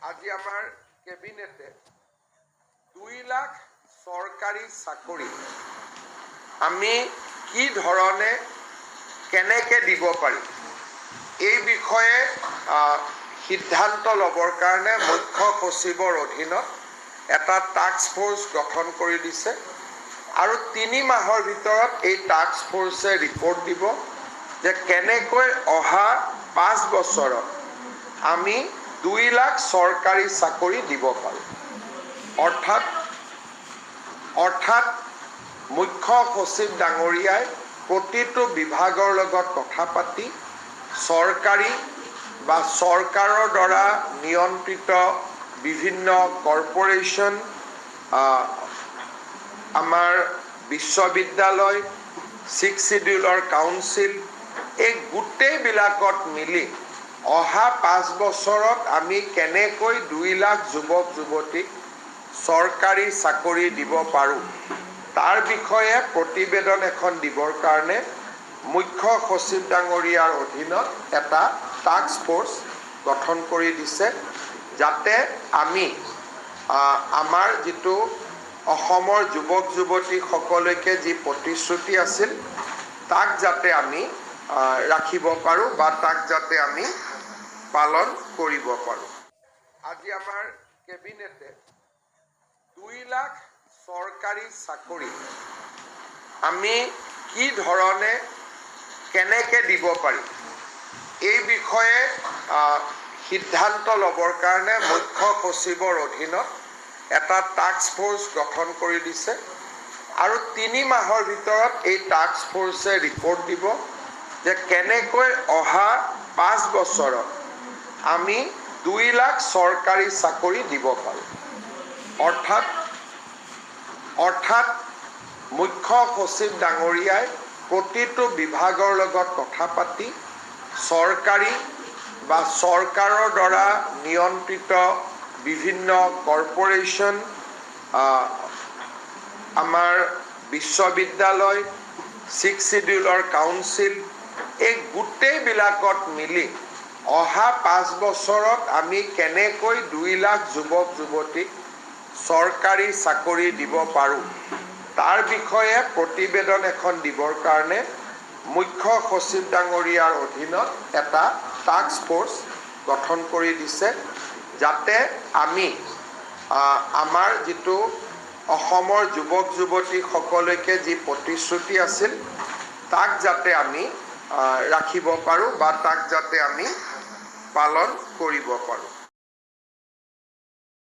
আজি আমাৰ কেবিনেটে 2 লাখ চৰকাৰী চাকৰি আমি কি ধৰণে কেনেকৈ দিব পাৰি এই বিষয়ে সিদ্ধান্ত ল'বৰ কাৰণে মুখ্য সচিবৰ অধীনত এটা টাস্ক ফোৰ্স গঠন কৰি দিছে আৰু 3 মাহৰ ভিতৰত এই টাস্ক ফোৰ্সে ৰিপৰ্ট দিব যে কেনেকৈ অহা 5 বছৰত আমি 2 লাখ চৰকাৰী চাকৰি দিব পাৰোঁ। অৰ্থাৎ মুখ্য সচিব ডাঙৰীয়াই প্ৰতিটো বিভাগৰ লগত কথা পাতি চৰকাৰী বা চৰকাৰৰ দ্বাৰা নিয়ন্ত্ৰিত বিভিন্ন কৰ্পোৰেশ্যন আমাৰ বিশ্ববিদ্যালয় 6 শিডিউলৰ কাউন্সিল এই গোটেইবিলাকত মিলি অহা 5 বছৰত আমি কেনেকৈ 2 লাখ যুৱক যুৱতীক চৰকাৰী চাকৰি দিব পাৰোঁ তাৰ বিষয়ে প্ৰতিবেদন এখন দিবৰ কাৰণে মুখ্য সচিব ডাঙৰীয়াৰ অধীনত এটা টাস্ক ফোৰ্স গঠন কৰি দিছে যাতে আমি আমাৰ যিটো অসমৰ যুৱক যুৱতী সকলকে যি প্ৰতিশ্ৰুতি আছিল তাক যাতে আমি ৰাখিব পাৰোঁ বা তাক যাতে আমি পালন কৰিব পাৰোঁ। আজি আমাৰ কেবিনেটে 2 লাখ চৰকাৰী চাকৰি আমি কি ধৰণে কেনেকৈ দিব পাৰি এই বিষয়ে সিদ্ধান্ত ল'বৰ কাৰণে মুখ্য সচিবৰ অধীনত এটা টাস্ক ফোৰ্স গঠন কৰি দিছে আৰু 3 মাহৰ ভিতৰত এই টাস্ক ফোৰ্সে ৰিপৰ্ট দিব যে কেনেকৈ অহা 5 বছৰত আমি 2 লাখ চৰকাৰী চাকৰি দিব পাৰোঁ। অৰ্থাৎ মুখ্য সচিব ডাঙৰীয়াই প্ৰতিটো বিভাগৰ লগত কথা পাতি চৰকাৰী বা চৰকাৰৰ দ্বাৰা নিয়ন্ত্ৰিত বিভিন্ন কৰ্পোৰেশ্যন আমাৰ বিশ্ববিদ্যালয় 6 শিডিউলৰ কাউন্সিল এই গোটেইবিলাকত মিলি অহা 5 বছৰত আমি কেনেকৈ 2 লাখ যুৱক যুৱতীক চৰকাৰী চাকৰি দিব পাৰোঁ তাৰ বিষয়ে প্ৰতিবেদন এখন দিবৰ কাৰণে মুখ্য সচিব ডাঙৰীয়াৰ অধীনত এটা টাস্ক ফোৰ্স গঠন কৰি দিছে যাতে আমি আমাৰ যিটো অসমৰ যুৱক যুৱতী সকলকে যি প্ৰতিশ্ৰুতি আছিল তাক যাতে আমি ৰাখিব পাৰোঁ বা তাক যাতে আমি পালন কৰিব পাৰোঁ।